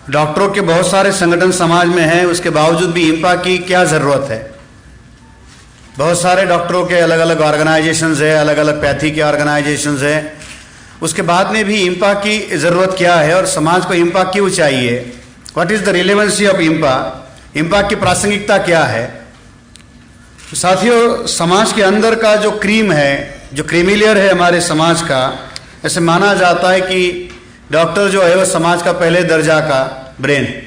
डॉक्टरों के बहुत सारे संगठन समाज में हैं, उसके बावजूद भी इंपा की क्या ज़रूरत है? बहुत सारे डॉक्टरों के अलग अलग ऑर्गेनाइजेशंस है, अलग अलग पैथी के ऑर्गेनाइजेशंस है, उसके बाद में भी इंपा की ज़रूरत क्या है और समाज को इंपा क्यों चाहिए? What is the relevancy of इंपा? इंपा की प्रासंगिकता क्या है? साथियों, समाज के अंदर का जो क्रीम है, जो क्रीमिलियर है हमारे समाज का, ऐसे माना जाता है कि डॉक्टर जो है वो समाज का पहले दर्जा का ब्रेन है।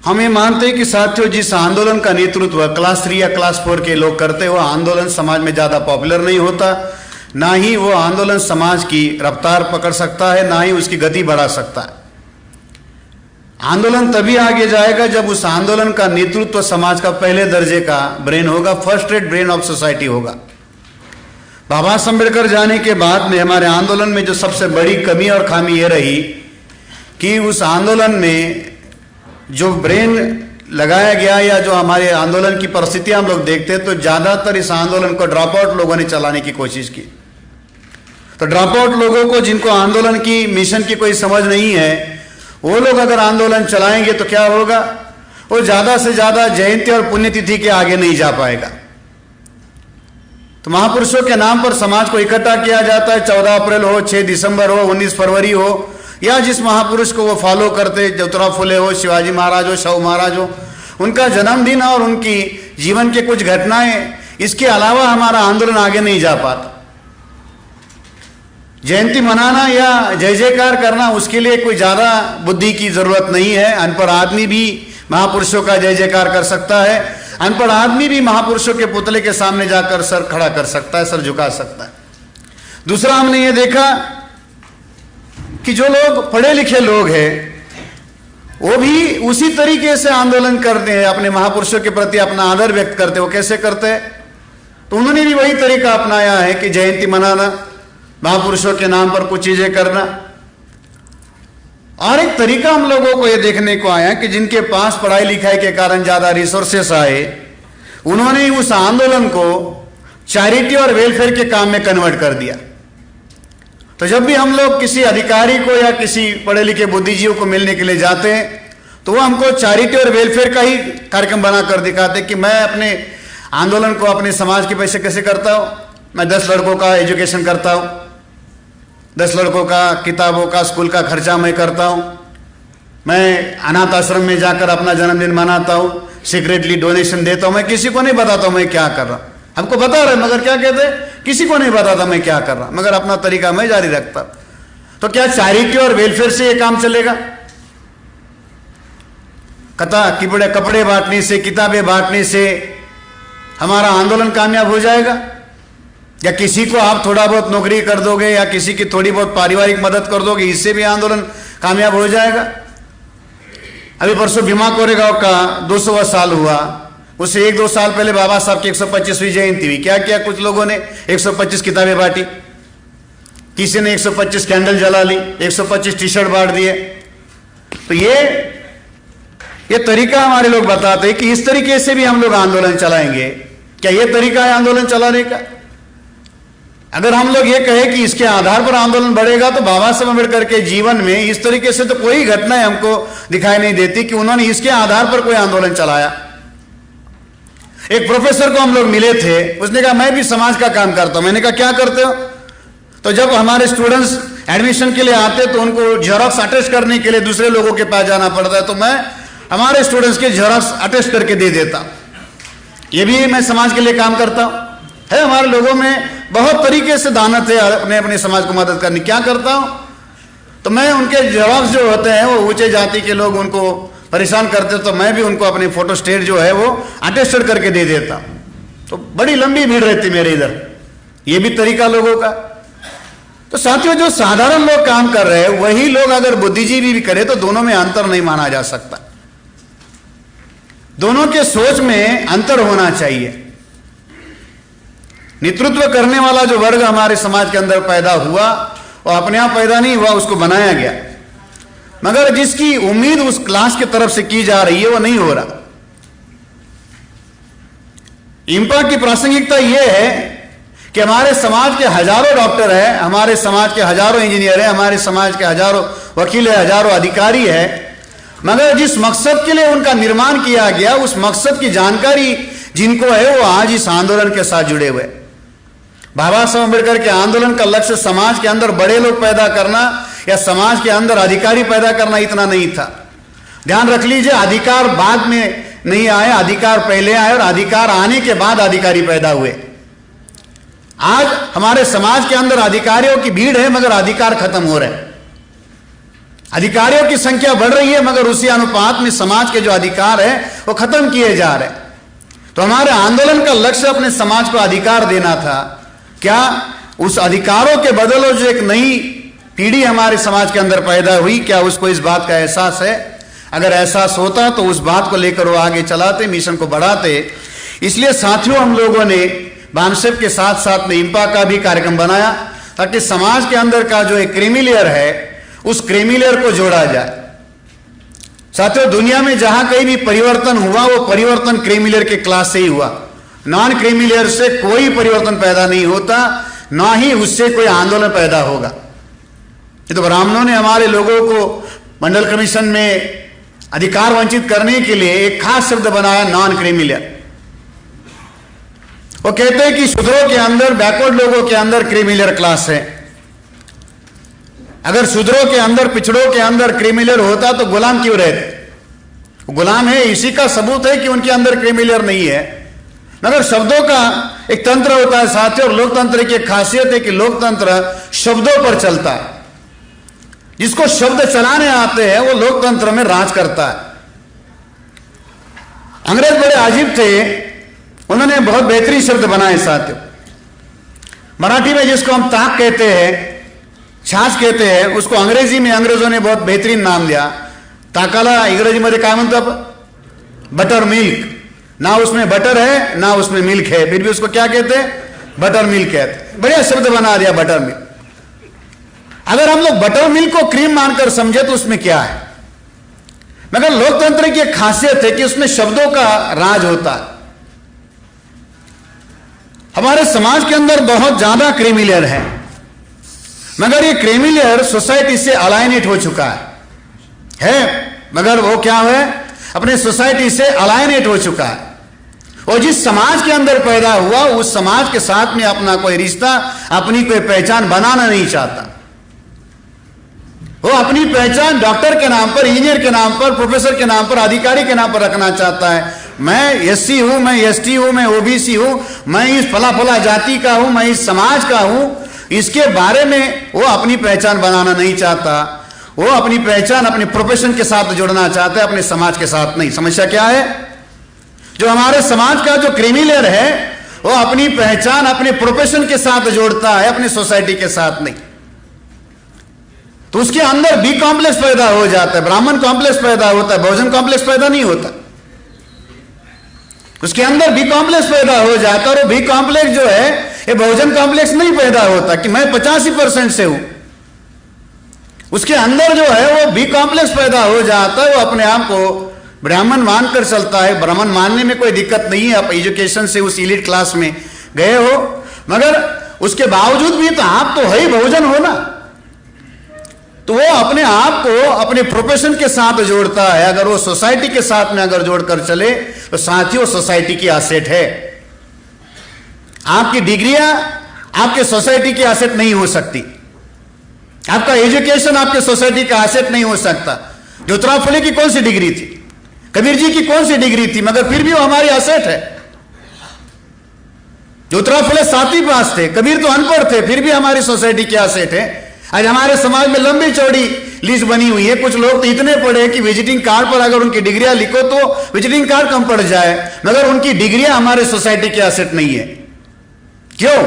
हम ये मानते हैं कि साथियों, जिस आंदोलन का नेतृत्व क्लास 3 या क्लास 4 के लोग करते हैं, वो आंदोलन समाज में ज़्यादा पॉपुलर नहीं होता, ना ही वो आंदोलन समाज की रफ्तार पकड़ सकता है, ना ही उसकी गति बढ़ा सकता है। आंदोलन तभी आगे जाएगा जब उस आंदोलन का नेतृत्व समाज का पहले दर्जे का ब्रेन होगा, first rate brain of society होगा। बाबा साहब अम्बेडकर जाने के बाद में हमारे आंदोलन में जो सबसे बड़ी कमी और खामी ये रही कि उस आंदोलन में जो ब्रेन लगाया गया या जो हमारे आंदोलन की परिस्थितियां हम लोग देखते हैं, तो ज़्यादातर इस आंदोलन को ड्रॉप आउट लोगों ने चलाने की कोशिश की। तो ड्रॉप आउट लोगों को, जिनको आंदोलन की मिशन की कोई समझ नहीं है, वो लोग अगर आंदोलन चलाएंगे तो क्या होगा? वो ज़्यादा से ज़्यादा जयंती और पुण्यतिथि के आगे नहीं जा पाएगा। तो महापुरुषों के नाम पर समाज को इकट्ठा किया जाता है, 14 अप्रैल हो, 6 दिसंबर हो, 19 फरवरी हो, या जिस महापुरुष को वो फॉलो करते, ज्योतिराव फुले हो, शिवाजी महाराज हो, शव महाराज हो, उनका जन्मदिन और उनकी जीवन के कुछ घटनाएं, इसके अलावा हमारा आंदोलन आगे नहीं जा पाता। जयंती मनाना या जय जयकार करना, उसके लिए कोई ज़्यादा बुद्धि की ज़रूरत नहीं है। अनपढ़ आदमी भी महापुरुषों का जय जयकार कर सकता है, अनपढ़ आदमी भी महापुरुषों के पुतले के सामने जाकर सर खड़ा कर सकता है, सर झुका सकता है। दूसरा, हमने ये देखा कि जो लोग पढ़े लिखे लोग हैं, वो भी उसी तरीके से आंदोलन करते हैं, अपने महापुरुषों के प्रति अपना आदर व्यक्त करते हैं। वो कैसे करते हैं? तो उन्होंने भी वही तरीका अपनाया है कि जयंती मनाना, महापुरुषों के नाम पर कुछ चीजें करना। और एक तरीका हम लोगों को यह देखने को आया कि जिनके पास पढ़ाई लिखाई के कारण ज्यादा रिसोर्सेस आए, उन्होंने उस आंदोलन को चैरिटी और वेलफेयर के काम में कन्वर्ट कर दिया। तो जब भी हम लोग किसी अधिकारी को या किसी पढ़े लिखे बुद्धिजीवी को मिलने के लिए जाते हैं, तो वो हमको चैरिटी और वेलफेयर का ही कार्यक्रम बना कर दिखाते कि मैं अपने आंदोलन को अपने समाज के पैसे कैसे करता हूँ। मैं 10 लड़कों का एजुकेशन करता हूँ, 10 लड़कों का किताबों का स्कूल का खर्चा मैं करता हूँ, मैं अनाथ आश्रम में जाकर अपना जन्मदिन मनाता हूँ, सीक्रेटली डोनेशन देता हूँ। मैं किसी को नहीं बताता हूँ मैं क्या कर रहा हूँ। हमको बता रहे मगर क्या कहते, किसी को नहीं बताता मैं क्या कर रहा, मगर अपना तरीका मैं जारी रखता। तो क्या चैरिटी और वेलफेयर से ये काम चलेगा? कपड़े बांटने से, किताबें बांटने से हमारा आंदोलन कामयाब हो जाएगा? या किसी को आप थोड़ा बहुत नौकरी कर दोगे या किसी की थोड़ी बहुत पारिवारिक मदद कर दोगे, इससे भी आंदोलन कामयाब हो जाएगा? अभी परसों भीमा कोरेगांव का 200वां साल हुआ, उससे 1-2 साल पहले बाबा साहब की 125वीं जयंती हुई। क्या किया कुछ लोगों ने? 125 किताबें बांटी, किसी ने 125 कैंडल जला ली, 125 टी शर्ट बांट दिए। तो ये तरीका हमारे लोग बताते हैं कि इस तरीके से भी हम लोग आंदोलन चलाएंगे। क्या ये तरीका है आंदोलन चलाने का? अगर हम लोग ये कहें कि इसके आधार पर आंदोलन बढ़ेगा, तो बाबा साहब अम्बेडकर के जीवन में इस तरीके से तो कोई घटनाएं हमको दिखाई नहीं देती कि उन्होंने इसके आधार पर कोई आंदोलन चलाया। एक प्रोफेसर को हम लोग मिले थे, उसने कहा मैं भी समाज का काम करता हूं। मैंने कहा क्या करते हो? तो जब हमारे स्टूडेंट्स एडमिशन के लिए आते तो उनको जेरॉक्स अटेस्ट करने के लिए दूसरे लोगों के पास जाना पड़ता है, तो मैं हमारे स्टूडेंट्स के जेरॉक्स अटेस्ट करके दे देता। ये भी मैं समाज के लिए काम करता हूं। है हमारे लोगों में बहुत तरीके से दानत है अपने अपने समाज को मदद करनी। क्या करता हूं? तो मैं उनके जेरॉक्स जो होते हैं, वो ऊंचे जाति के लोग उनको परेशान करते, तो मैं भी उनको अपनी फोटो स्टेट जो है वो अटेस्टेड करके दे देता। तो बड़ी लंबी भीड़ रहती मेरे इधर। ये भी तरीका लोगों का। तो साथियों, जो साधारण लोग काम कर रहे हैं, वही लोग अगर बुद्धिजीवी भी करे, तो दोनों में अंतर नहीं माना जा सकता। दोनों के सोच में अंतर होना चाहिए। नेतृत्व करने वाला जो वर्ग हमारे समाज के अंदर पैदा हुआ, वो अपने आप पैदा नहीं हुआ, उसको बनाया गया। मगर जिसकी उम्मीद उस क्लास की तरफ से की जा रही है, वो नहीं हो रहा। इंपा की प्रासंगिकता यह है कि हमारे समाज के हजारों डॉक्टर हैं, हमारे समाज के हजारों इंजीनियर हैं, हमारे समाज के हजारों वकील है, हजारों अधिकारी है, मगर जिस मकसद के लिए उनका निर्माण किया गया उस मकसद की जानकारी जिनको है वो आज इस आंदोलन के साथ जुड़े हुए। बाबा साहब अम्बेडकर के आंदोलन का लक्ष्य समाज के अंदर बड़े लोग पैदा करना या समाज के अंदर अधिकारी पैदा करना इतना नहीं था। ध्यान रख लीजिए, अधिकार बाद में नहीं आए, अधिकार पहले आए और अधिकार आने के बाद अधिकारी पैदा हुए। आज हमारे समाज के अंदर अधिकारियों की भीड़ है मगर अधिकार खत्म हो रहे हैं। अधिकारियों की संख्या बढ़ रही है मगर उसी अनुपात में समाज के जो अधिकार है वो खत्म किए जा रहे हैं। तो हमारे आंदोलन का लक्ष्य अपने समाज को अधिकार देना था। क्या उस अधिकारों के बदले जो एक नई पीढ़ी हमारे समाज के अंदर पैदा हुई, क्या उसको इस बात का एहसास है? अगर एहसास होता तो उस बात को लेकर वो आगे चलाते, मिशन को बढ़ाते। इसलिए साथियों, हम लोगों ने बानसेप के साथ साथ में इंपा का भी कार्यक्रम बनाया ताकि समाज के अंदर का जो एक क्रीमी लेयर है उस क्रीमी लेयर को जोड़ा जाए। साथियों, दुनिया में जहां कहीं भी परिवर्तन हुआ वो परिवर्तन क्रीमी लेयर के क्लास से ही हुआ। नॉन क्रीमी लेयर से कोई परिवर्तन पैदा नहीं होता, ना ही उससे कोई आंदोलन पैदा होगा। ये तो ब्राह्मणों ने हमारे लोगों को मंडल कमीशन में अधिकार वंचित करने के लिए एक खास शब्द बनाया, नॉन क्रीमी लेयर। वो कहते हैं कि शूद्रों के अंदर, बैकवर्ड लोगों के अंदर क्रीमी लेयर क्लास है। अगर शूद्रों के अंदर, पिछड़ों के अंदर क्रीमी लेयर होता तो गुलाम क्यों रहते? गुलाम है, इसी का सबूत है कि उनके अंदर क्रीमी लेयर नहीं है। मगर शब्दों का एक तंत्र होता है साथियों, और लोकतंत्र की एक खासियत है कि लोकतंत्र शब्दों पर चलता है। जिसको शब्द चलाने आते हैं वो लोकतंत्र में राज करता है। अंग्रेज बड़े अजीब थे, उन्होंने बहुत बेहतरीन शब्द बनाए साथियों। मराठी में जिसको हम ताक कहते हैं, छाछ कहते हैं, उसको अंग्रेजी में अंग्रेजों ने बहुत बेहतरीन नाम दिया। ताकाला इंग्रजीमध्ये काय म्हणतात? Butter milk. ना उसमें बटर है ना उसमें मिल्क है, फिर भी उसको क्या कहते हैं? बटर मिल्क कहते। बढ़िया शब्द बना दिया, बटर मिल्क। अगर हम लोग बटर मिल्क को क्रीम मानकर समझे तो उसमें क्या है? मगर लोकतंत्र की एक खासियत है कि उसमें शब्दों का राज होता है। हमारे समाज के अंदर बहुत ज्यादा क्रीमी लेयर है, मगर ये क्रीमी लेयर सोसाइटी से अलाइनेट हो चुका है मगर वो क्या है? अपने सोसाइटी से अलाइनेट हो चुका है। और जिस समाज के अंदर पैदा हुआ उस समाज के साथ में अपना कोई रिश्ता, अपनी कोई पहचान बनाना नहीं चाहता। वो अपनी पहचान डॉक्टर के नाम पर, इंजीनियर के नाम पर, प्रोफेसर के नाम पर, अधिकारी के नाम पर रखना चाहता है। मैं एससी हूं, मैं एसटी हूं, मैं ओबीसी हूं, मैं इस फला फला जाति का हूं, मैं इस समाज का हूं। इसके बारे में वो अपनी पहचान बनाना नहीं चाहता। वो अपनी पहचान अपने प्रोफेशन के साथ जोड़ना चाहता है, अपने समाज के साथ नहीं। समस्या क्या है? जो हमारे समाज का जो क्रीमी लेयर है वो अपनी पहचान अपने प्रोफेशन के साथ जोड़ता है, अपनी सोसाइटी के साथ नहीं। तो उसके अंदर बी कॉम्प्लेक्स पैदा हो जाता है, ब्राह्मण कॉम्प्लेक्स पैदा होता है, बहुजन कॉम्प्लेक्स पैदा नहीं होता। उसके अंदर बी कॉम्प्लेक्स पैदा हो जाता है और बी कॉम्प्लेक्स जो है ये बहुजन कॉम्प्लेक्स नहीं पैदा होता कि मैं 85% से हूं। उसके अंदर जो है वो बी कॉम्प्लेक्स पैदा हो जाता है। वो अपने आप को ब्राह्मण मानकर चलता है। ब्राह्मण मानने में कोई दिक्कत नहीं है, आप एजुकेशन से उस एलीट क्लास में गए हो, मगर उसके बावजूद भी तो आप तो है ही बहुजन हो ना। तो वो अपने आप को अपने प्रोफेशन के साथ जोड़ता है। अगर वो सोसाइटी के साथ में अगर जोड़कर चले तो साथियों सोसाइटी की एसेट है। आपकी डिग्रियां आपके सोसाइटी की एसेट नहीं हो सकती। आपका एजुकेशन आपके सोसाइटी का एसेट नहीं हो सकता। ज्योतिराव फुले की कौन सी डिग्री थी? कबीर जी की कौन सी डिग्री थी? मगर फिर भी वो हमारी एसेट है। ज्योतिराव फुले 7वीं पास थे, कबीर तो अनपढ़ थे, फिर भी हमारी सोसाइटी की एसेट है। आज हमारे समाज में लंबी चौड़ी लिस्ट बनी हुई है। कुछ लोग तो इतने पढ़े कि विजिटिंग कार्ड पर अगर उनकी डिग्रियां लिखो तो विजिटिंग कार्ड कम पड़ जाए, मगर उनकी डिग्रियां हमारे सोसाइटी की एसेट नहीं है। क्यों?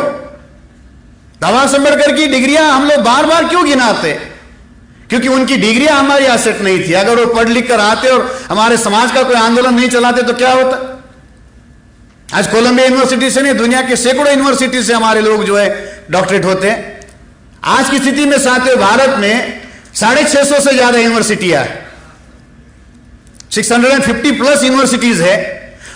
बाबा साहब अम्बेडकर की डिग्रियां हम लोग बार बार क्यों गिनाते? क्योंकि उनकी डिग्रियां हमारी एसेट नहीं थी। अगर वो पढ़ लिख कर आते और हमारे समाज का कोई आंदोलन नहीं चलाते तो क्या होता? आज कोलंबिया यूनिवर्सिटी से नहीं, दुनिया के सैकड़ों यूनिवर्सिटी से हमारे लोग जो है डॉक्टरेट होते हैं। आज की स्थिति में साथियों भारत में 650 से ज्यादा यूनिवर्सिटियां है, 650 प्लस यूनिवर्सिटीज है।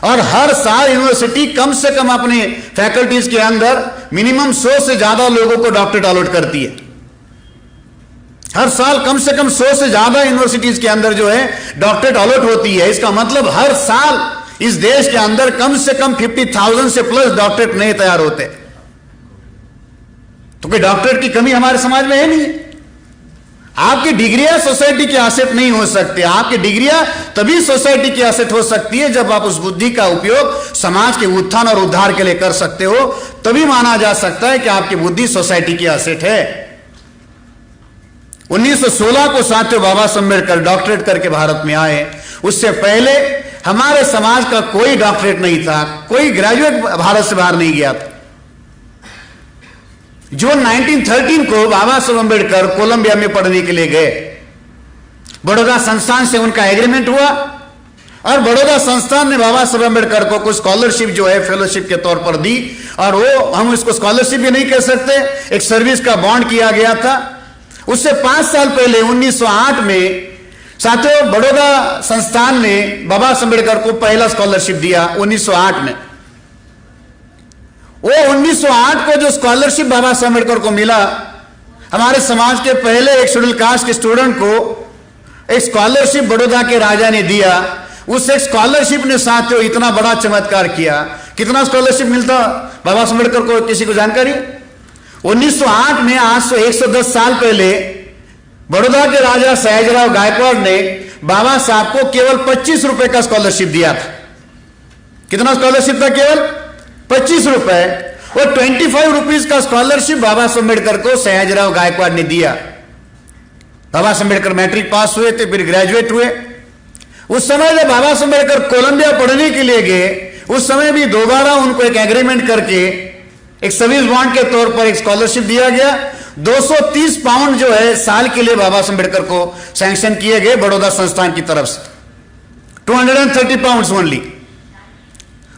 और हर साल यूनिवर्सिटी कम से कम अपने फैकल्टीज के अंदर मिनिमम 100 से ज्यादा लोगों को डॉक्टरेट अलॉट करती है। हर साल कम से कम 100 से ज्यादा यूनिवर्सिटीज के अंदर जो है डॉक्टरेट अलॉट होती है। इसका मतलब हर साल इस देश के अंदर कम से कम 50,000 से प्लस डॉक्टरेट नए तैयार होते। तो कोई डॉक्टरेट की कमी हमारे समाज में है नहीं है। आपकी डिग्रियां सोसाइटी की एसेट नहीं हो सकती। आपकी डिग्रियां तभी सोसाइटी की एसेट हो सकती है जब आप उस बुद्धि का उपयोग समाज के उत्थान और उद्धार के लिए कर सकते हो, तभी माना जा सकता है कि आपकी बुद्धि सोसाइटी की एसेट है। 1916 को साथियों बाबा साहब अम्बेडकर डॉक्टरेट करके भारत में आए। उससे पहले हमारे समाज का कोई डॉक्टरेट नहीं था, कोई ग्रेजुएट भारत से बाहर नहीं गया था। जून 1913 को बाबा साहब अम्बेडकर कोलंबिया में पढ़ने के लिए गए। बड़ौदा संस्थान से उनका एग्रीमेंट हुआ और बड़ौदा संस्थान ने बाबा साहब अम्बेडकर को कुछ स्कॉलरशिप जो है फेलोशिप के तौर पर दी, और वो हम इसको स्कॉलरशिप भी नहीं कह सकते, एक सर्विस का बॉन्ड किया गया था। उससे 5 साल पहले 1908 में साथियों बड़ौदा संस्थान ने बाबा साहब अम्बेडकर को पहला स्कॉलरशिप दिया 1908 में। वो 1908 को जो स्कॉलरशिप बाबा साहब अम्बेडकर को मिला, हमारे समाज के पहले एक शेड्यूल कास्ट के स्टूडेंट को एक स्कॉलरशिप बड़ौदा के राजा ने दिया। उस एक स्कॉलरशिप ने साथियों इतना बड़ा चमत्कार किया। कितना स्कॉलरशिप मिलता बाबा साहब अम्बेडकर को, किसी को जानकारी? 1908 में, आज से 110 साल पहले, बड़ौदा के राजा सयाजीराव गायकवाड़ ने बाबा साहब को केवल 25 रुपए का स्कॉलरशिप दिया था। कितना स्कॉलरशिप था? केवल 25 रुपए। वो 25 रुपीज का स्कॉलरशिप बाबा साहब अम्बेडकर को सयाजीराव गायकवाड़ ने दिया। बाबा साहब अम्बेडकर मैट्रिक पास हुए थे, फिर ग्रेजुएट हुए। उस समय जब बाबा साहब अम्बेडकर कोलंबिया पढ़ने के लिए गए, उस समय भी दोबारा उनको एक एग्रीमेंट करके एक सर्विस बॉन्ड के तौर पर एक स्कॉलरशिप दिया गया। 230 पाउंड जो है साल के लिए बाबा साहब अम्बेडकर को सैंक्शन किए गए बड़ौदा संस्थान की तरफ से, 230 पाउंड ओनली।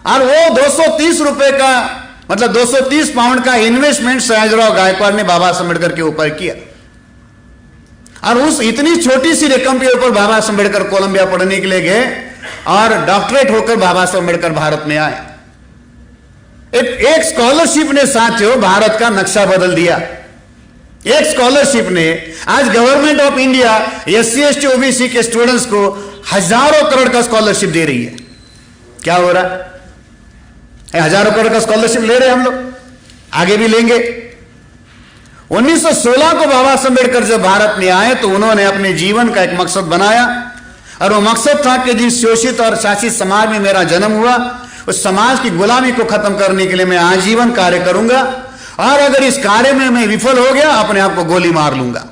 और वो 230 रुपए का मतलब 230 पाउंड का इन्वेस्टमेंट सयाजीराव गायकवाड़ ने बाबा साहब अम्बेडकर के ऊपर किया। और उस इतनी छोटी सी रकम के ऊपर बाबा साहब अम्बेडकर कोलंबिया पढ़ने के लिए गए और डॉक्टरेट होकर बाबा साहब अम्बेडकर भारत में आए। एक स्कॉलरशिप ने साथियों भारत का नक्शा बदल दिया। एक स्कॉलरशिप ने आज government of India SC ST OBC के स्टूडेंट्स को हजारों करोड़ का स्कॉलरशिप दे रही है। क्या हो रहा है? हजारों करोड़ का स्कॉलरशिप ले रहे हैं हम लोग, आगे भी लेंगे। 1916 को बाबा साहब अम्बेडकर जब भारत में आए तो उन्होंने अपने जीवन का एक मकसद बनाया, और वो मकसद था कि जिस शोषित और शासित समाज में मेरा जन्म हुआ, उस समाज की गुलामी को खत्म करने के लिए मैं आजीवन कार्य करूंगा, और अगर इस कार्य में मैं विफल हो गया अपने आप को गोली मार लूंगा।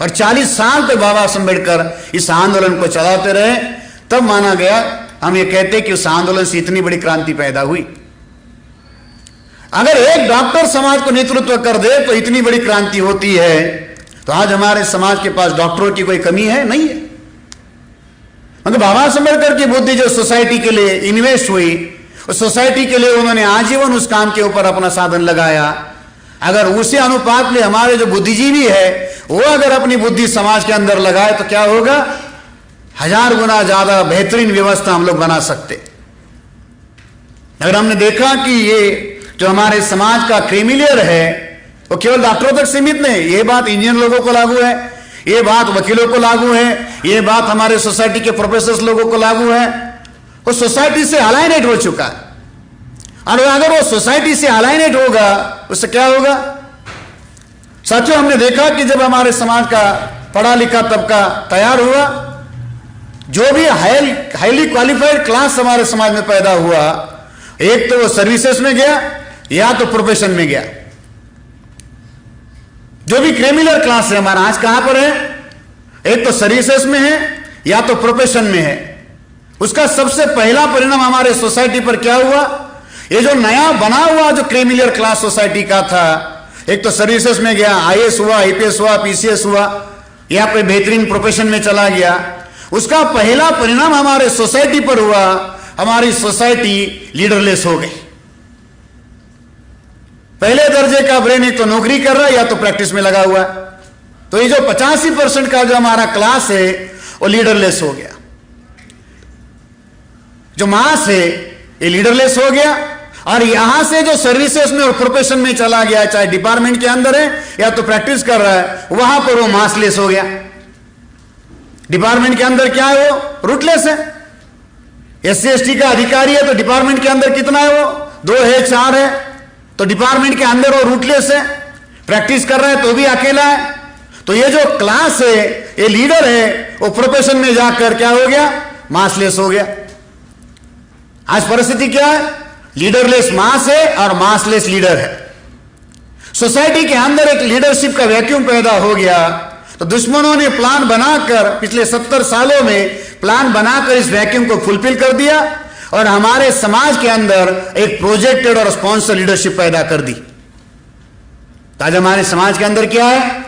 और 40 साल तक बाबा साहब अम्बेडकर इस आंदोलन को चलाते रहे। तब माना गया, हम ये कहते कि उस आंदोलन से इतनी बड़ी क्रांति पैदा हुई। अगर एक डॉक्टर समाज को नेतृत्व कर दे तो इतनी बड़ी क्रांति होती है। तो आज हमारे समाज के पास डॉक्टरों की कोई कमी है? नहीं है। मगर बाबा साहब अम्बेडकर की बुद्धि जो सोसाइटी के लिए इन्वेस्ट हुई, उस सोसाइटी के लिए उन्होंने आजीवन उस काम के ऊपर अपना साधन लगाया। अगर उसी अनुपात में हमारे जो बुद्धिजीवी है वो अगर अपनी बुद्धि समाज के अंदर लगाए तो क्या होगा? 1000 गुना ज्यादा बेहतरीन व्यवस्था हम लोग बना सकते। अगर हमने देखा कि ये जो हमारे समाज का क्रीमिलियर है वो केवल डॉक्टरों तक सीमित नहीं, ये बात इंजीनियर लोगों को लागू है, ये बात वकीलों को लागू है, ये बात हमारे सोसाइटी के प्रोफेसर लोगों को लागू है। वो सोसाइटी से अलाइनेट हो चुका है, और अगर वो सोसाइटी से अलाइनेट होगा उससे क्या होगा? साथियों, हमने देखा कि जब हमारे समाज का पढ़ा लिखा तबका तैयार हुआ, जो भी हाईली क्वालिफाइड क्लास हमारे समाज में पैदा हुआ, एक तो वो सर्विसेज में गया या तो प्रोफेशन में गया। जो भी क्रिमिनल क्लास है हमारा आज कहां पर है? एक तो सर्विसेज में है या तो प्रोफेशन में है। उसका सबसे पहला परिणाम हमारे सोसाइटी पर क्या हुआ? ये जो नया बना हुआ जो क्रिमिनल क्लास सोसाइटी का था, एक तो सर्विसेज में गया, IAS हुआ, IPS हुआ, PCS हुआ, या कोई बेहतरीन प्रोफेशन में चला गया। उसका पहला परिणाम हमारे सोसाइटी पर हुआ, हमारी सोसाइटी लीडरलेस हो गई। पहले दर्जे का ब्रेन एक तो नौकरी कर रहा है या तो प्रैक्टिस में लगा हुआ है। तो ये जो 85% का जो हमारा क्लास है वो लीडरलेस हो गया। जो मास है ये लीडरलेस हो गया, और यहां से जो सर्विसेज में और प्रोफेशन में चला गया, चाहे डिपार्टमेंट के अंदर है या तो प्रैक्टिस कर रहा है, वहां पर वो मासलेस हो गया। डिपार्टमेंट के अंदर क्या है, वो रूटलेस है। SC/ST का अधिकारी है तो डिपार्टमेंट के अंदर कितना है, वो 2 है 4 है, तो डिपार्टमेंट के अंदर वो रूटलेस है। प्रैक्टिस कर रहा है तो भी अकेला है। तो ये जो क्लास है, ये लीडर है, वो प्रोफेशन में जाकर क्या हो गया, मासलेस हो गया। आज परिस्थिति क्या है, लीडरलेस मास है और मासलेस लीडर है। सोसाइटी के अंदर एक लीडरशिप का वैक्यूम पैदा हो गया। तो दुश्मनों ने प्लान बनाकर, पिछले 70 सालों में प्लान बनाकर इस वैक्यूम को फुलफिल कर दिया और हमारे समाज के अंदर एक प्रोजेक्टेड और स्पॉन्सर लीडरशिप पैदा कर दी। आज हमारे समाज के अंदर क्या है,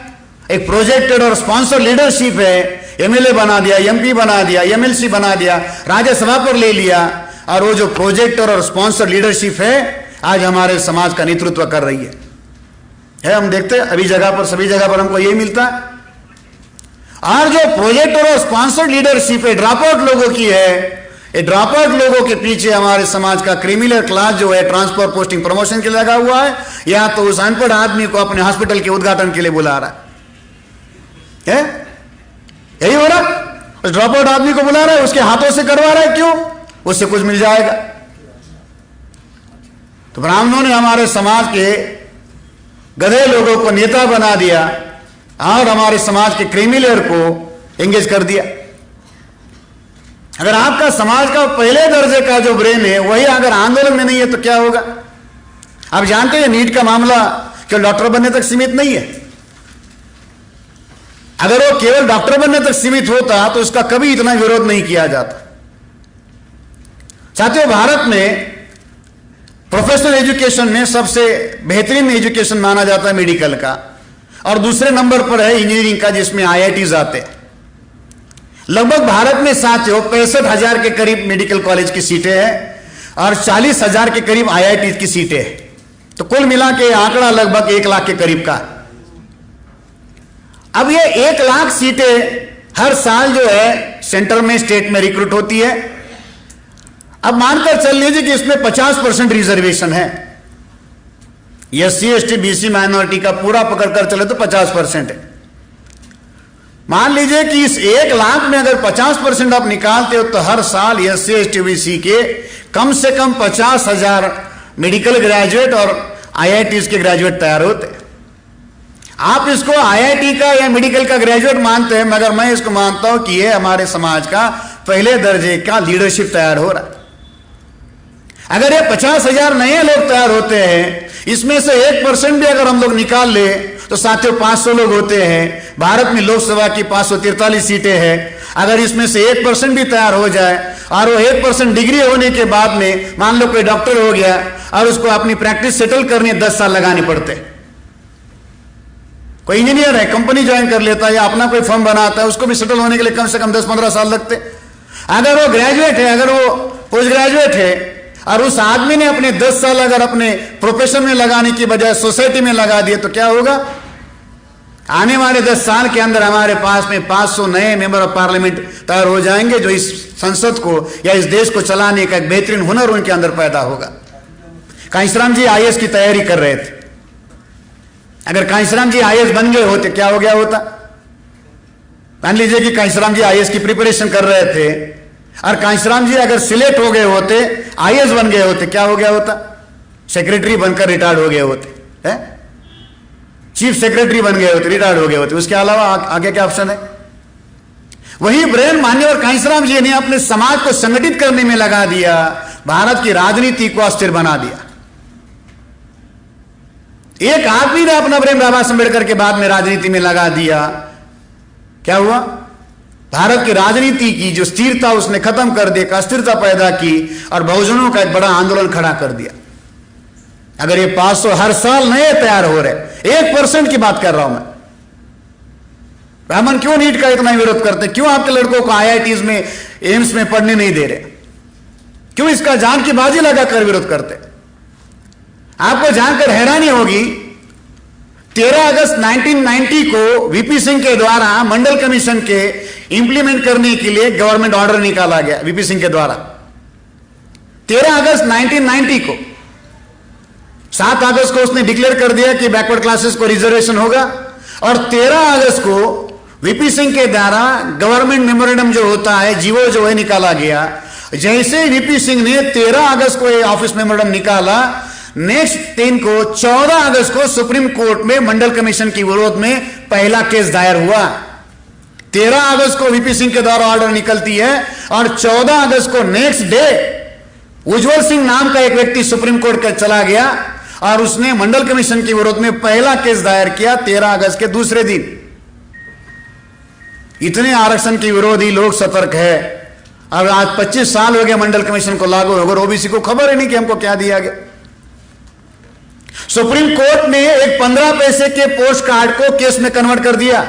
एक प्रोजेक्टेड और स्पॉन्सर लीडरशिप है। MLA बना दिया, MP बना दिया, MLC बना दिया, राज्यसभा पर ले लिया, और वो जो प्रोजेक्टर और स्पॉन्सर लीडरशिप है आज हमारे समाज का नेतृत्व कर रही है। हम देखते हैं अभी जगह पर, सभी जगह पर हमको यही मिलता है। और जो प्रोजेक्टर और स्पॉन्सर लीडरशिप है ड्रॉप आउट लोगों की है, ये ड्रॉप आउट लोगों के पीछे हमारे समाज का क्रिमिनल क्लास जो है ट्रांसफर, पोस्टिंग, प्रमोशन के लिए लगा हुआ है, या तो उस अनपढ़ आदमी को अपने हॉस्पिटल के उद्घाटन के लिए बुला रहा है। यही हो रहा, उस ड्रॉप आउट आदमी को बुला रहा है, उसके हाथों से करवा रहा है, क्यों, उससे कुछ मिल जाएगा। तो ब्राह्मणों ने हमारे समाज के गधे लोगों को नेता बना दिया और हमारे समाज के क्रिमिनल को एंगेज कर दिया। अगर आपका समाज का पहले दर्जे का जो ब्रेन है वही अगर आंदोलन में नहीं है तो क्या होगा। आप जानते हैं नीट का मामला केवल डॉक्टर बनने तक सीमित नहीं है। अगर वो केवल डॉक्टर बनने तक सीमित होता तो उसका कभी इतना विरोध नहीं किया जाता। साथियों, भारत में प्रोफेशनल एजुकेशन में सबसे बेहतरीन एजुकेशन माना जाता है मेडिकल का, और दूसरे नंबर पर है इंजीनियरिंग का, जिसमें IITs आते हैं। लगभग भारत में साथियों 65,000 के करीब मेडिकल कॉलेज की सीटें हैं और 40,000 के करीब IIT की सीटें हैं। तो कुल मिला के आंकड़ा लगभग 1 लाख के करीब का। अब ये 1 लाख सीटें हर साल जो है सेंटर में, स्टेट में रिक्रूट होती है। अब मानकर चल लीजिए कि इसमें 50% रिजर्वेशन है। SC/ST BC माइनॉरिटी का पूरा पकड़कर चले तो 50% है। मान लीजिए कि इस 1 लाख में अगर 50% आप निकालते हो तो हर साल SC/ST BC के कम से कम 50,000 मेडिकल ग्रेजुएट और IITs के ग्रेजुएट तैयार होते। आप इसको IIT का या मेडिकल का ग्रेजुएट मानते हैं, मगर मैं इसको मानता हूं कि यह हमारे समाज का पहले दर्जे का लीडरशिप तैयार हो रहा है। अगर ये 50,000 नए लोग तैयार होते हैं, इसमें से 1% भी अगर हम लोग निकाल ले तो साथियों 500 लोग होते हैं। भारत में लोकसभा की 543 सीटें हैं। अगर इसमें से 1% भी तैयार हो जाए और वो 1% डिग्री होने के बाद में मान लो कोई डॉक्टर हो गया और उसको अपनी प्रैक्टिस सेटल करने 10 साल लगाने पड़ते। कोई इंजीनियर है, कंपनी ज्वाइन कर लेता है या अपना कोई फर्म बनाता है, उसको भी सेटल होने के लिए कम से कम 10-15 साल लगते। अगर वो ग्रेजुएट है, अगर वो पोस्ट ग्रेजुएट है और उस आदमी ने अपने 10 साल अगर अपने प्रोफेशन में लगाने की बजाय सोसाइटी में लगा दिए तो क्या होगा। आने वाले 10 साल के अंदर हमारे पास में 500 नए मेंबर ऑफ पार्लियामेंट तैयार हो जाएंगे, जो इस संसद को या इस देश को चलाने का एक बेहतरीन हुनर उनके अंदर पैदा होगा। कांशीराम जी IAS की तैयारी कर रहे थे। अगर कांशीराम जी IAS बन गए होते क्या हो गया होता। मान लीजिए कि कांशीराम जी IAS की प्रिपरेशन कर रहे थे और कांशीराम जी अगर सिलेक्ट हो गए होते, IAS बन गए होते, क्या हो गया होता। सेक्रेटरी बनकर रिटायर्ड हो गए होते, है? चीफ सेक्रेटरी बन गए होते, रिटायर्ड हो गए होते। उसके अलावा आगे क्या ऑप्शन है। वही ब्रेन मान्यवर कांशीराम जी ने अपने समाज को संगठित करने में लगा दिया, भारत की राजनीति को अस्थिर बना दिया। एक आदमी ने अपना ब्रेन बाबा साहब अम्बेडकर के बाद में राजनीति में लगा दिया, क्या हुआ। भारत की राजनीति की जो स्थिरता उसने खत्म कर दी, अस्थिरता पैदा की और बहुजनों का एक बड़ा आंदोलन खड़ा कर दिया। अगर ये 500 हर साल नए तैयार हो रहे, 1% की बात कर रहा हूं मैं। ब्राह्मण क्यों नीट का इतना विरोध करते, क्यों आपके लड़कों को IITs में, एम्स में पढ़ने नहीं दे रहे, क्यों इसका जान की बाजी लगाकर विरोध करते। आपको जानकर हैरानी होगी, 13 अगस्त 1990 को VP सिंह के द्वारा मंडल कमीशन के इंप्लीमेंट करने के लिए गवर्नमेंट ऑर्डर निकाला गया। VP सिंह के द्वारा 13 अगस्त 1990 को 7 अगस्त को उसने डिक्लेयर कर दिया कि बैकवर्ड क्लासेस को रिजर्वेशन होगा, और 13 अगस्त को वीपी सिंह के द्वारा गवर्नमेंट मेमोरेंडम जो होता है, जीवो जो है, निकाला गया। जैसे वीपी सिंह ने 13 अगस्त को ये ऑफिस मेमोरेंडम निकाला, नेक्स्ट दिन को 14 अगस्त को सुप्रीम कोर्ट में मंडल कमीशन के विरोध में पहला केस दायर हुआ। 13 अगस्त को वीपी सिंह के द्वारा ऑर्डर निकलती है, और 14 अगस्त को नेक्स्ट डे उज्जवल सिंह नाम का एक व्यक्ति सुप्रीम कोर्ट का चला गया और उसने मंडल कमीशन के विरोध में पहला केस दायर किया 13 अगस्त के दूसरे दिन। इतने आरक्षण के विरोधी लोग सतर्क है। अब आज 25 साल हो गए मंडल कमीशन को लागू होकर, ओबीसी को खबर ही नहीं कि हमको क्या दिया गया। सुप्रीम कोर्ट ने एक 15 पैसे के पोस्ट कार्ड को केस में कन्वर्ट कर दिया।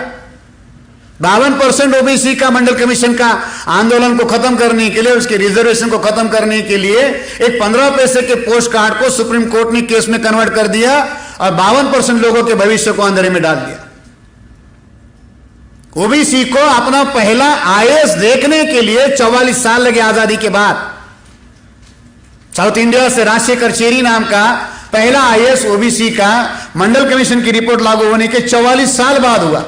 52% ओबीसी का मंडल कमीशन का आंदोलन को खत्म करने के लिए, उसके रिजर्वेशन को खत्म करने के लिए एक 15 पैसे के पोस्ट कार्ड को सुप्रीम कोर्ट ने केस में कन्वर्ट कर दिया और 52% लोगों के भविष्य को अंधेरे में डाल दिया। ओबीसी को अपना पहला आईएएस देखने के लिए 44 साल लगे आजादी के बाद। साउथ इंडिया से राजशेखर चेरी नाम का पहला आईएएस ओबीसी का मंडल कमीशन की रिपोर्ट लागू होने के 44 साल बाद हुआ।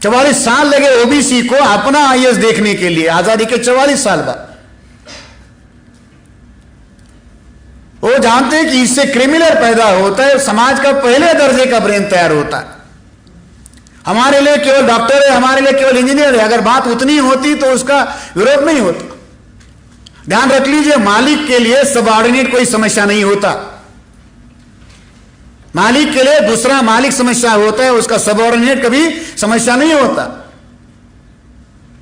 44 साल लगे ओबीसी को अपना आईएएस देखने के लिए, आजादी के 44 साल बाद। वो जानते हैं कि इससे क्रिमिनल पैदा होता है, समाज का पहले दर्जे का ब्रेन तैयार होता है। हमारे लिए केवल डॉक्टर है, हमारे लिए केवल इंजीनियर है, अगर बात उतनी होती तो उसका विरोध नहीं होता। ध्यान रख लीजिए, मालिक के लिए सबऑर्डिनेट कोई समस्या नहीं होता। मालिक के लिए दूसरा मालिक समस्या होता है, उसका सबऑर्डिनेट कभी समस्या नहीं होता।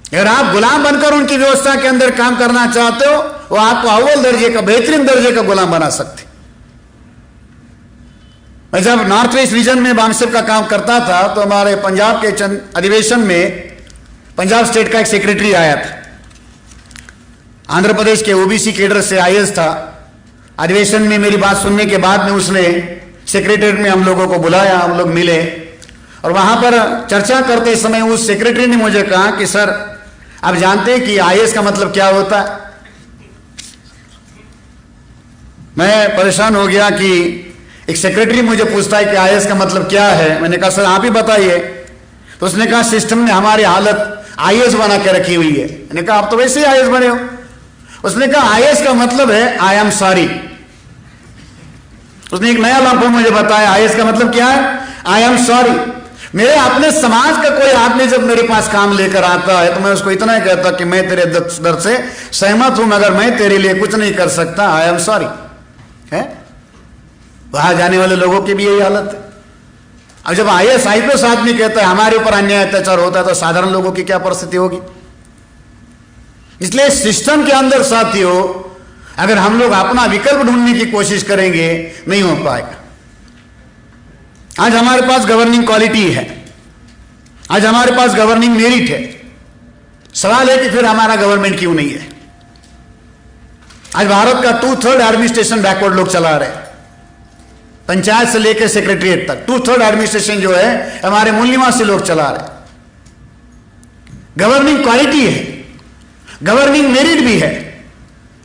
अगर आप गुलाम बनकर उनकी व्यवस्था के अंदर काम करना चाहते हो, वो आपको अव्वल दर्जे का, बेहतरीन दर्जे का गुलाम बना सकते। मैं जब नॉर्थ ईस्ट रीजन में बामसेप का काम करता था तो हमारे पंजाब के चंद अधिवेशन में पंजाब स्टेट का एक सेक्रेटरी आया था, आंध्र प्रदेश के ओबीसी कैडर से आईएएस था। अधिवेशन में मेरी बात सुनने के बाद में उसने सेक्रेटरीट में हम लोगों को बुलाया, हम लोग मिले और वहां पर चर्चा करते समय उस सेक्रेटरी ने मुझे कहा कि सर, आप जानते हैं कि आईएएस का मतलब क्या होता है? मैं परेशान हो गया कि एक सेक्रेटरी मुझे पूछता है कि आईएएस का मतलब क्या है। मैंने कहा सर आप ही बताइए। तो उसने कहा सिस्टम ने हमारी हालत आईएएस बना के रखी हुई है। मैंने कहा आप तो वैसे ही आईएएस बने हो। उसने कहा आईएएस का मतलब है आई एम सॉरी। उसने एक नया लफ्ज़ मुझे बताया, आईएएस का मतलब क्या है? I am sorry. मेरे अपने समाज का कोई आदमी जब मेरे पास काम लेकर आता है तो मैं उसको इतना ही कहता कि मैं तेरे दर्द से सहमत हूं, मगर मैं तेरे लिए कुछ नहीं कर सकता, आई एम सॉरी। है वहां जाने वाले लोगों की भी यही हालत है। अब जब आईएएस आईपीएस आदमी कहता है हमारे ऊपर अन्याय अत्याचार होता है तो साधारण लोगों की क्या परिस्थिति होगी? इसलिए सिस्टम के अंदर साथियों, अगर हम लोग अपना विकल्प ढूंढने की कोशिश करेंगे नहीं हो पाएगा। आज हमारे पास गवर्निंग क्वालिटी है, आज हमारे पास गवर्निंग मेरिट है। सवाल है कि फिर हमारा गवर्नमेंट क्यों नहीं है? आज भारत का 2/3 एडमिनिस्ट्रेशन बैकवर्ड लोग चला रहे हैं, पंचायत से लेकर सेक्रेटरीट तक 2/3 एडमिनिस्ट्रेशन जो है हमारे मूल निवासी लोग चला रहे हैं। गवर्निंग क्वालिटी है, गवर्निंग मेरिट भी है।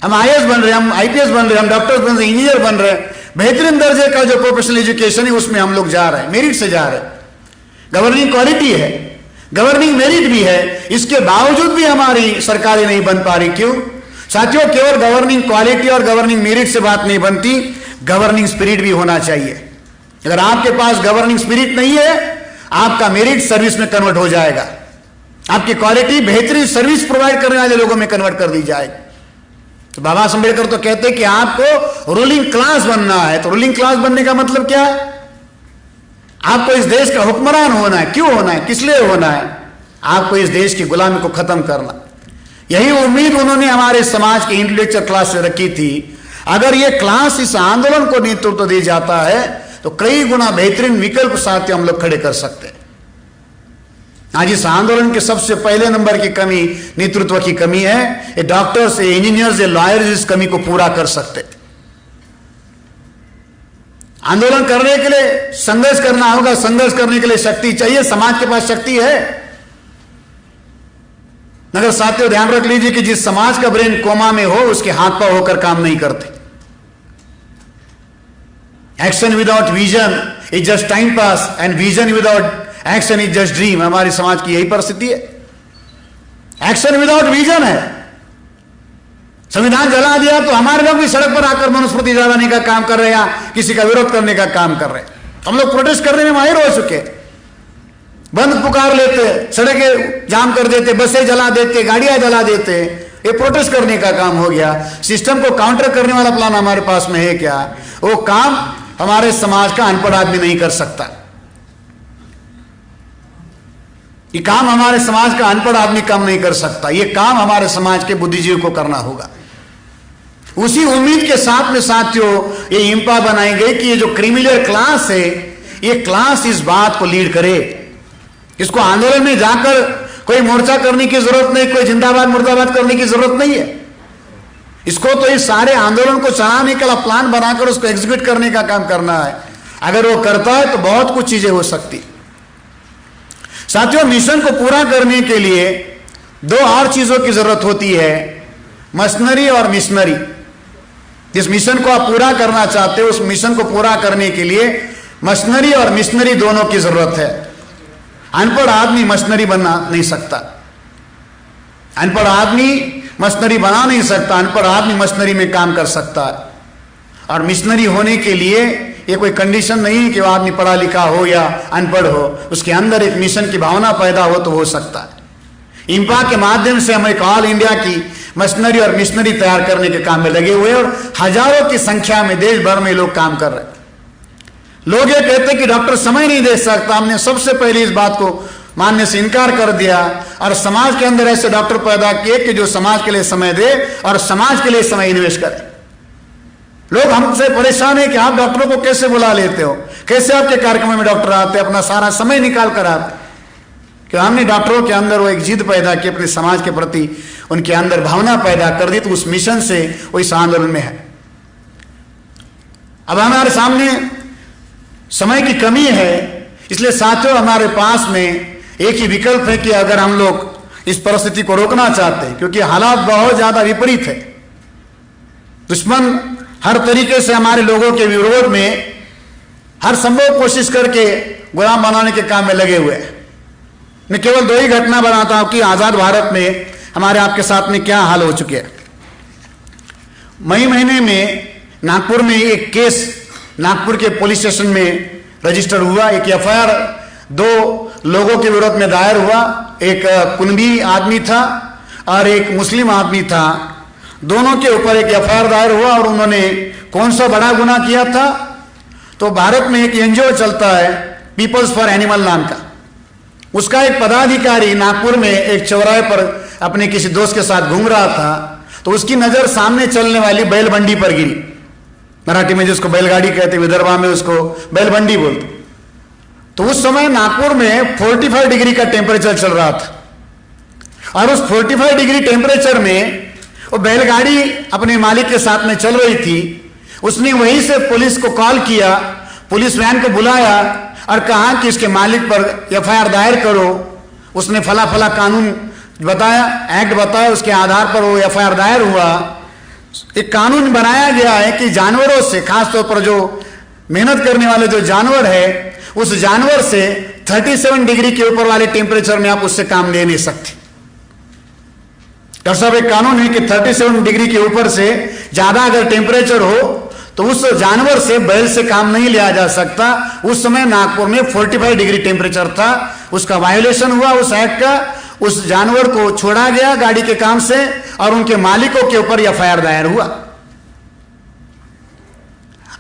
हम आईएएस बन रहे हैं, हम आईपीएस बन रहे हैं, हम डॉक्टर बन रहे हैं, इंजीनियर बन रहे हैं। बेहतरीन दर्जे का जो प्रोफेशनल एजुकेशन है उसमें हम लोग जा रहे हैं, मेरिट से जा रहे हैं। गवर्निंग क्वालिटी है, गवर्निंग मेरिट भी है, इसके बावजूद भी हमारी सरकारें नहीं बन पा रही। क्यों साथियों? केवल गवर्निंग क्वालिटी और गवर्निंग मेरिट से बात नहीं बनती, गवर्निंग स्पिरिट भी होना चाहिए। अगर आपके पास गवर्निंग स्पिरिट नहीं है, आपका मेरिट सर्विस में कन्वर्ट हो जाएगा, आपकी क्वालिटी बेहतरीन सर्विस प्रोवाइड करने वाले लोगों में कन्वर्ट कर दी जाएगी। तो बाबा साहब अम्बेडकर तो कहते हैं कि आपको रूलिंग क्लास बनना है। तो रूलिंग क्लास बनने का मतलब क्या है? आपको इस देश का हुक्मरान होना है। क्यों होना है? किस लिए होना है? आपको इस देश की गुलामी को खत्म करना। यही उम्मीद उन्होंने हमारे समाज के इंटेलेक्चुअल क्लास से रखी थी। अगर यह क्लास इस आंदोलन को नेतृत्व दे जाता है तो कई गुना बेहतरीन विकल्प साथ हम लोग खड़े कर सकते हैं। आज इस आंदोलन के सबसे पहले नंबर की कमी नेतृत्व की कमी है। ये डॉक्टर्स, ये इंजीनियर्स, ये लॉयर्स इस कमी को पूरा कर सकते। आंदोलन करने के लिए संघर्ष करना होगा, संघर्ष करने के लिए शक्ति चाहिए। समाज के पास शक्ति है। मगर साथियों ध्यान रख लीजिए कि जिस समाज का ब्रेन कोमा में हो उसके हाथ पांव होकर काम नहीं करते। Action without vision is just time pass and vision without action is just dream. हमारे समाज की यही परिस्थिति है। एक्शन विदाउट विजन है। संविधान जला दिया तो हमारे लोग भी सड़क पर आकर मनुस्मृति जलाने का काम कर रहे हैं या किसी का विरोध करने का काम कर रहे हैं। हम लोग प्रोटेस्ट करने में माहिर हो चुके, बंद पुकार लेते, सड़कें जाम कर देते, बसें जला देते, गाड़ियां जला देते। ये प्रोटेस्ट करने का काम हो गया। सिस्टम को काउंटर करने वाला प्लान हमारे पास में है क्या? वो काम हमारे समाज का अनपढ़ आदमी नहीं कर सकता। ये काम हमारे समाज का अनपढ़ आदमी काम नहीं कर सकता। ये काम हमारे समाज के बुद्धिजीवी को करना होगा। उसी उम्मीद के साथ में साथियों ये इंपा बनाई गई कि ये जो क्रिमिनल क्लास है ये क्लास इस बात को लीड करे। इसको आंदोलन में जाकर कोई मोर्चा करने की जरूरत नहीं, कोई जिंदाबाद मुर्दाबाद करने की जरूरत नहीं है। इसको तो इस सारे आंदोलन को चलाने का प्लान बनाकर उसको एग्जीक्यूट करने का काम करना है। अगर वो करता है तो बहुत कुछ चीजें हो सकती। साथियों मिशन को पूरा करने के लिए दो और चीजों की जरूरत होती है, मशीनरी और मिशनरी। जिस मिशन को आप पूरा करना चाहते हो उस मिशन को पूरा करने के लिए मशीनरी और मिशनरी दोनों की जरूरत है। अनपढ़ आदमी मशीनरी बना नहीं सकता, अनपढ़ आदमी मशीनरी बना नहीं सकता। अनपढ़ आदमी मशीनरी में काम कर सकता है। और मिशनरी होने के लिए ये कोई कंडीशन नहीं है कि वो आदमी पढ़ा लिखा हो या अनपढ़ हो, उसके अंदर एक मिशन की भावना पैदा हो तो हो सकता है। इंपा के माध्यम से हम एक ऑल इंडिया की मशीनरी और मिशनरी तैयार करने के काम में लगे हुए और हजारों की संख्या में देश भर में लोग काम कर रहे हैं। लोग ये कहते हैं कि डॉक्टर समय नहीं दे सकता। हमने सबसे पहले इस बात को मानने से इनकार कर दिया और समाज के अंदर ऐसे डॉक्टर पैदा किए कि जो समाज के लिए समय दे और समाज के लिए समय इन्वेस्ट करे। लोग हमसे परेशान है कि आप डॉक्टरों को कैसे बुला लेते हो, कैसे आपके कार्यक्रम में डॉक्टर आते, अपना सारा समय निकाल कर आते। कि हमने डॉक्टरों के अंदर वो एक जिद पैदा की, अपने समाज के प्रति उनके अंदर भावना पैदा कर दी, तो उस मिशन से वो इस आंदोलन में है। अब हमारे सामने समय की कमी है, इसलिए साथियों हमारे पास में एक ही विकल्प है कि अगर हम लोग इस परिस्थिति को रोकना चाहते हैं, क्योंकि हालात बहुत ज्यादा विपरीत है। दुश्मन हर तरीके से हमारे लोगों के विरोध में हर संभव कोशिश करके गुलाम बनाने के काम में लगे हुए हैं। मैं केवल दो ही घटना बनाता हूं कि आजाद भारत में हमारे आपके साथ में क्या हाल हो चुके हैं। मई महीने में नागपुर में एक केस नागपुर के पुलिस स्टेशन में रजिस्टर हुआ। एक एफआईआर दो लोगों के विरोध में दायर हुआ। एक कुनबी आदमी था और एक मुस्लिम आदमी था। दोनों के ऊपर एक एफआईआर दायर हुआ और उन्होंने कौन सा बड़ा गुनाह किया था? तो भारत में एक एनजीओ चलता है पीपल्स फॉर एनिमल नाम का, उसका एक पदाधिकारी नागपुर में एक चौराहे पर अपने किसी दोस्त के साथ घूम रहा था, तो उसकी नजर सामने चलने वाली बैलबंडी पर गिरी। मराठी में जिसको बैलगाड़ी कहते, विदर्भा में उसको बैलबंडी बोलते। तो उस समय नागपुर में 45 डिग्री का टेम्परेचर चल रहा था और उस 45 डिग्री टेम्परेचर में वो बैलगाड़ी अपने मालिक के साथ में चल रही थी। उसने वहीं से पुलिस को कॉल किया, पुलिस वैन को बुलाया और कहा कि इसके मालिक पर एफआईआर दायर करो। उसने फला फला कानून बताया, एक्ट बताया, उसके आधार पर वो एफआईआर दायर हुआ। एक कानून बनाया गया है कि जानवरों से, खासतौर पर जो मेहनत करने वाले जो जानवर है, उस जानवर से 37 डिग्री के ऊपर वाले टेम्परेचर में आप उससे काम ले नहीं सकते। डॉक्टर साहब एक कानून है कि 37 डिग्री के ऊपर से ज्यादा अगर टेम्परेचर हो तो उस जानवर से, बैल से काम नहीं लिया जा सकता। उस समय नागपुर में 45 डिग्री टेम्परेचर था, उसका वायोलेशन हुआ उस एक्ट का। उस जानवर को छोड़ा गया गाड़ी के काम से और उनके मालिकों के ऊपर एफआईआर दायर हुआ।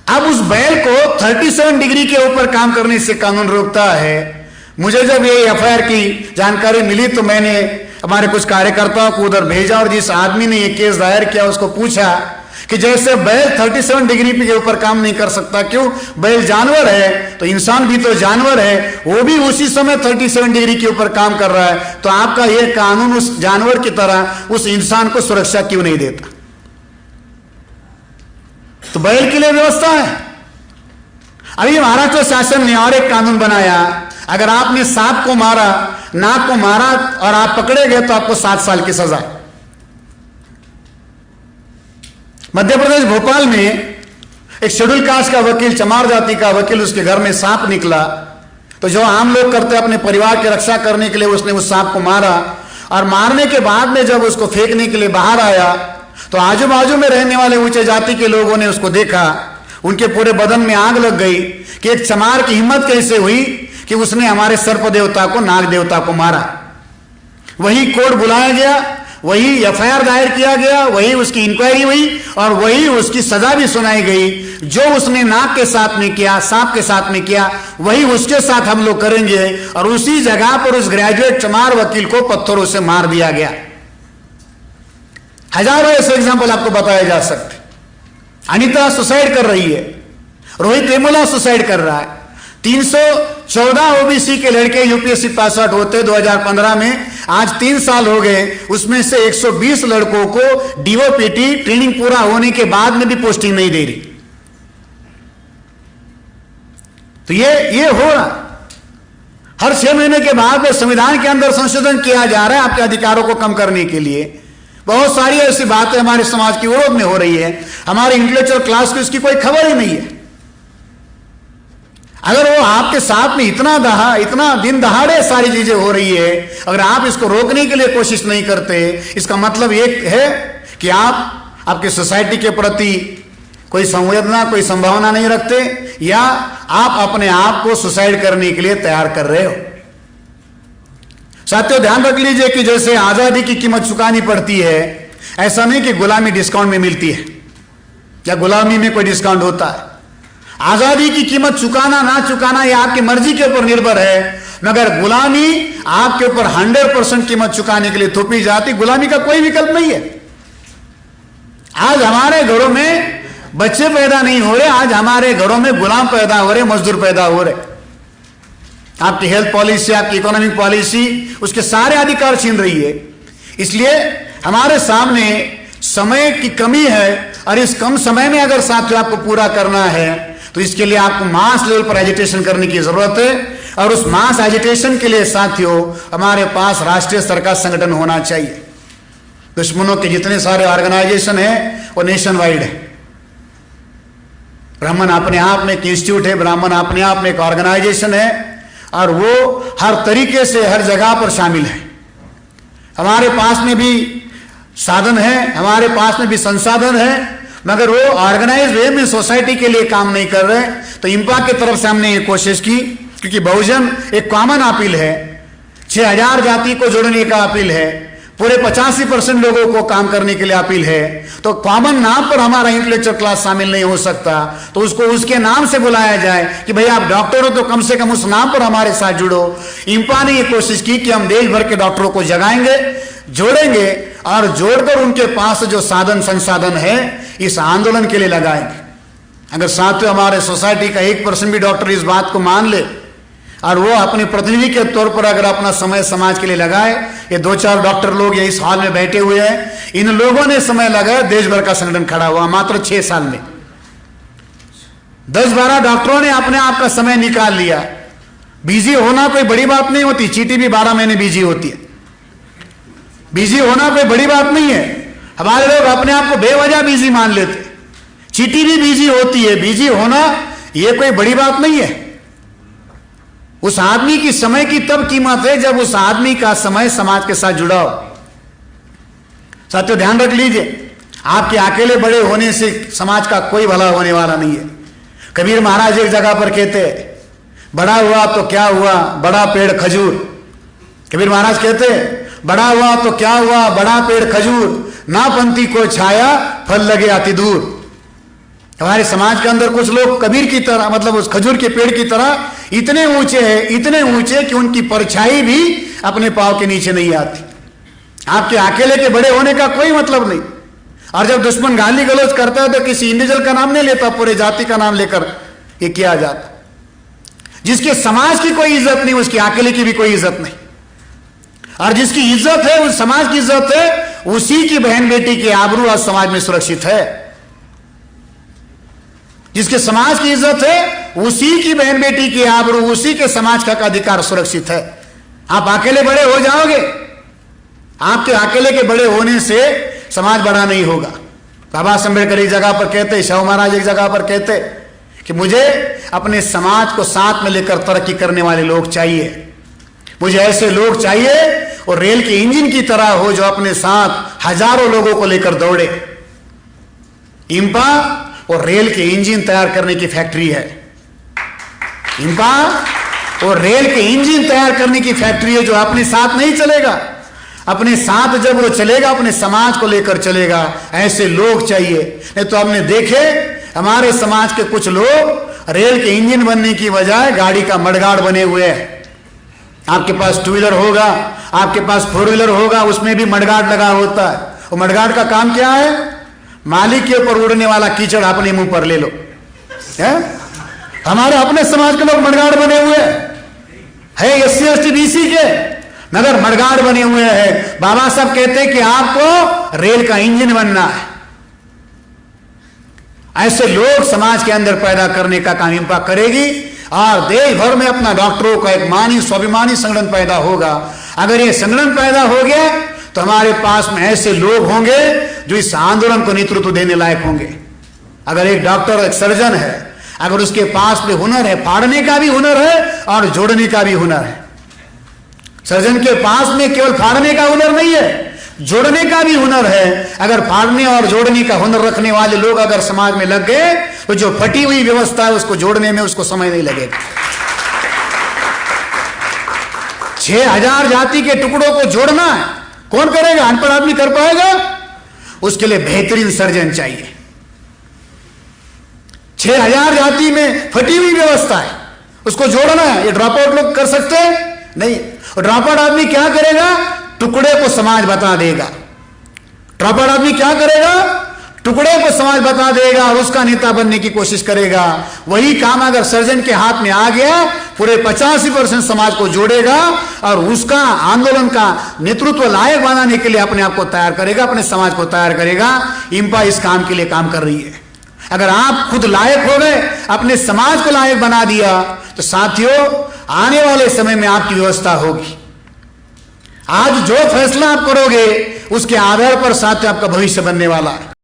अब उस बैल को 37 डिग्री के ऊपर काम करने से कानून रोकता है। मुझे जब ये एफआईआर की जानकारी मिली तो मैंने हमारे कुछ कार्यकर्ताओं को उधर भेजा और जिस आदमी ने ये केस दायर किया उसको पूछा कि जैसे बैल 37 डिग्री के ऊपर काम नहीं कर सकता, क्यों? बैल जानवर है तो इंसान भी तो जानवर है, वो भी उसी समय 37 डिग्री के ऊपर काम कर रहा है, तो आपका यह कानून उस जानवर की तरह उस इंसान को सुरक्षा क्यों नहीं देता? तो बैल के लिए व्यवस्था है। अभी महाराष्ट्र शासन ने और एक कानून बनाया, अगर आपने सांप को मारा नाक को मारा और आप पकड़े गए तो आपको 7 साल की सजा। मध्य प्रदेश भोपाल में एक शेड्यूल कास्ट का वकील, चमार जाति का वकील, उसके घर में सांप निकला तो जो आम लोग करते अपने परिवार की रक्षा करने के लिए उसने उस सांप को मारा, और मारने के बाद में जब उसको फेंकने के लिए बाहर आया तो आजू बाजू में रहने वाले ऊंचे जाति के लोगों ने उसको देखा, उनके पूरे बदन में आग लग गई कि एक चमार की हिम्मत कैसे हुई कि उसने हमारे सर्प देवता को, नाग देवता को मारा। वही कोर्ट बुलाया गया, वही एफआईआर दायर किया गया, वही उसकी इंक्वायरी हुई और वही उसकी सजा भी सुनाई गई। जो उसने नाग के साथ में किया, सांप के साथ में किया, वही उसके साथ हम लोग करेंगे। और उसी जगह पर उस ग्रेजुएट चमार वकील को पत्थरों से मार दिया गया। हजारों ऐसे एग्जाम्पल आपको बताए जा सकते। अनीता सुसाइड कर रही है, रोहित वेमुला सुसाइड कर रहा है। 314 ओबीसी के लड़के यूपीएससी पास आउट होते 2015 में, आज 3 साल हो गए, उसमें से 120 लड़कों को डीओपीटी ट्रेनिंग पूरा होने के बाद में भी पोस्टिंग नहीं दे रही। तो ये हो रहा। हर 6 महीने के बाद में संविधान के अंदर संशोधन किया जा रहा है आपके अधिकारों को कम करने के लिए। बहुत सारी ऐसी बातें हमारे समाज के विरोध में हो रही है, हमारे इंटेलेक्चुअल क्लास को इसकी कोई खबर ही नहीं है। अगर वो आपके साथ में इतना दिन दहाड़े सारी चीजें हो रही है, अगर आप इसको रोकने के लिए कोशिश नहीं करते, इसका मतलब ये है कि आप आपकी सोसाइटी के प्रति कोई संवेदना, कोई संभावना नहीं रखते, या आप अपने आप को सुसाइड करने के लिए तैयार कर रहे हो। साथियों, ध्यान रख लीजिए कि जैसे आजादी की कीमत चुकानी पड़ती है, ऐसा नहीं कि गुलामी डिस्काउंट में मिलती है या गुलामी में कोई डिस्काउंट होता है। आजादी की कीमत चुकाना ना चुकाना यह आपकी मर्जी के ऊपर निर्भर है, मगर गुलामी आपके ऊपर 100% कीमत चुकाने के लिए थोपी जाती। गुलामी का कोई विकल्प नहीं है। आज हमारे घरों में बच्चे पैदा नहीं हो रहे, आज हमारे घरों में गुलाम पैदा हो रहे, मजदूर पैदा हो रहे। आपकी हेल्थ पॉलिसी, आपकी इकोनॉमिक पॉलिसी उसके सारे अधिकार छीन रही है। इसलिए हमारे सामने समय की कमी है, और इस कम समय में अगर साथियों आपको पूरा करना है तो इसके लिए आपको मास लेवल पर एजिटेशन करने की जरूरत है। और उस मास एजिटेशन के लिए साथियों हमारे पास राष्ट्रीय स्तर का संगठन होना चाहिए। दुश्मनों के जितने सारे ऑर्गेनाइजेशन है वो नेशन वाइड है। ब्राह्मण अपने आप में एक इंस्टीट्यूट है, ब्राह्मण अपने आप में एक ऑर्गेनाइजेशन है, और वो हर तरीके से हर जगह पर शामिल है। हमारे पास में भी साधन है, हमारे पास में भी संसाधन है, मगर वो ऑर्गेनाइज वे में सोसाइटी के लिए काम नहीं कर रहे। तो इंपा की तरफ से हमने ये कोशिश की, क्योंकि बहुजन एक कॉमन अपील है, 6000 जाति को जोड़ने का अपील है, पूरे 85% लोगों को काम करने के लिए अपील है। तो कॉमन नाम पर हमारा इंटेलेक्चुअल क्लास शामिल नहीं हो सकता, तो उसको उसके नाम से बुलाया जाए कि भाई आप डॉक्टर हो तो कम से कम उस नाम पर हमारे साथ जुड़ो। इंपा ने ये कोशिश की कि हम देश भर के डॉक्टरों को जगाएंगे, जोड़ेंगे, और जोड़कर उनके पास जो साधन संसाधन है इस आंदोलन के लिए लगाएंगे। अगर साथियों हमारे सोसाइटी का 1% भी डॉक्टर इस बात को मान ले और वो अपने प्रतिनिधि के तौर पर अगर अपना समय समाज के लिए लगाए, ये 2-4 डॉक्टर लोग ये इस हॉल में बैठे हुए हैं, इन लोगों ने समय लगाया, देश भर का संगठन खड़ा हुआ मात्र 6 साल में। 10-12 डॉक्टरों ने अपने आप का समय निकाल लिया। बिजी होना कोई बड़ी बात नहीं होती, चीटी भी 12 महीने बिजी होती है। बिजी होना कोई बड़ी बात नहीं है। हमारे लोग अपने आप को बेवजह बिजी मान लेते, चीटी भी बिजी होती है। बिजी होना यह कोई बड़ी बात नहीं है। उस आदमी की समय की तब कीमत है जब उस आदमी का समय समाज के साथ जुड़ा हो। साथियों ध्यान रख लीजिए, आपके अकेले बड़े होने से समाज का कोई भला होने वाला नहीं है। कबीर महाराज एक जगह पर कहते, बड़ा हुआ तो क्या हुआ, बड़ा पेड़ खजूर। कबीर महाराज कहते, बड़ा हुआ तो क्या हुआ, बड़ा पेड़ खजूर, ना पंथी को छाया, फल लगे अति दूर। हमारे समाज के अंदर कुछ लोग कबीर की तरह, मतलब उस खजूर के पेड़ की तरह इतने ऊंचे हैं, इतने ऊंचे कि उनकी परछाई भी अपने पांव के नीचे नहीं आती। आपके अकेले के बड़े होने का कोई मतलब नहीं। और जब दुश्मन गाली गलौज करता है तो किसी इंडिविजुअल का नाम नहीं लेता, पूरे जाति का नाम लेकर ये किया जाता। जिसके समाज की कोई इज्जत नहीं, उसकी अकेले की भी कोई इज्जत नहीं। और जिसकी इज्जत है, उस समाज की इज्जत है, उसी की बहन बेटी की आबरू आज समाज में सुरक्षित है। जिसके समाज की इज्जत है, उसी की बहन बेटी की आबरू, उसी के समाज का अधिकार सुरक्षित है। आप अकेले बड़े हो जाओगे, आपके अकेले के बड़े होने से समाज बड़ा नहीं होगा। बाबा साहब अम्बेडकर एक जगह पर कहते, शाहू महाराज एक जगह पर कहते कि मुझे अपने समाज को साथ में लेकर तरक्की करने वाले लोग चाहिए। मुझे ऐसे लोग चाहिए और रेल के इंजन की तरह हो जो अपने साथ हजारों लोगों को लेकर दौड़े। इंपा और रेल के इंजन तैयार करने की फैक्ट्री है। इंपा और रेल के इंजन तैयार करने की फैक्ट्री है जो अपने साथ नहीं चलेगा। अपने साथ जब वो चलेगा अपने समाज को लेकर चलेगा। ऐसे लोग चाहिए। नहीं तो हमने देखे हमारे समाज के कुछ लोग रेल के इंजन बनने की बजाय गाड़ी का मडगाड़ बने हुए हैं। आपके पास टू व्हीलर होगा, आपके पास फोर व्हीलर होगा, उसमें भी मडगाड़ लगा होता है। वो मडगाड़ का काम क्या है? मालिक के ऊपर उड़ने वाला कीचड़ अपने मुंह पर ले लो। है? हमारे अपने समाज के लोग मडगाड़ बने हुए हैं, एससी एसटी बीसी के, मगर मडगाड़ बने हुए हैं। बाबा साहब कहते हैं कि आपको रेल का इंजन बनना है। ऐसे लोग समाज के अंदर पैदा करने का काम इंपा करेगी और देश भर में अपना डॉक्टरों का एक मानी स्वाभिमानी संगठन पैदा होगा। अगर ये संगठन पैदा हो गया तो हमारे पास में ऐसे लोग होंगे जो इस आंदोलन को नेतृत्व देने लायक होंगे। अगर एक डॉक्टर, एक सर्जन है, अगर उसके पास में हुनर है, फाड़ने का भी हुनर है और जोड़ने का भी हुनर है। सर्जन के पास में केवल फाड़ने का हुनर नहीं है, जोड़ने का भी हुनर है। अगर फाड़ने और जोड़ने का हुनर रखने वाले लोग अगर समाज में लग गए तो जो फटी हुई व्यवस्था है उसको जोड़ने में उसको समय नहीं लगेगा। 6000 जाति के टुकड़ों को जोड़ना है, कौन करेगा? अनपढ़ आदमी कर पाएगा? उसके लिए बेहतरीन सर्जन चाहिए। 6000 जाति में फटी हुई व्यवस्था है, उसको जोड़ना है। ये ड्रॉप आउट लोग कर सकते हैं? नहीं। और ड्रॉप आउट आदमी क्या करेगा? टुकड़े को समाज बता देगा। ड्रॉप आउट आदमी क्या करेगा? टुकड़े को समाज बता देगा और उसका नेता बनने की कोशिश करेगा। वही काम अगर सर्जन के हाथ में आ गया, पूरे 85% समाज को जोड़ेगा और उसका आंदोलन का नेतृत्व लायक बनाने के लिए अपने आप को तैयार करेगा, अपने समाज को तैयार करेगा। इंपा इस काम के लिए काम कर रही है। अगर आप खुद लायक हो गए, अपने समाज को लायक बना दिया, तो साथियों आने वाले समय में आपकी व्यवस्था होगी। आज जो फैसला आप करोगे उसके आधार पर साथियों आपका भविष्य बनने वाला है।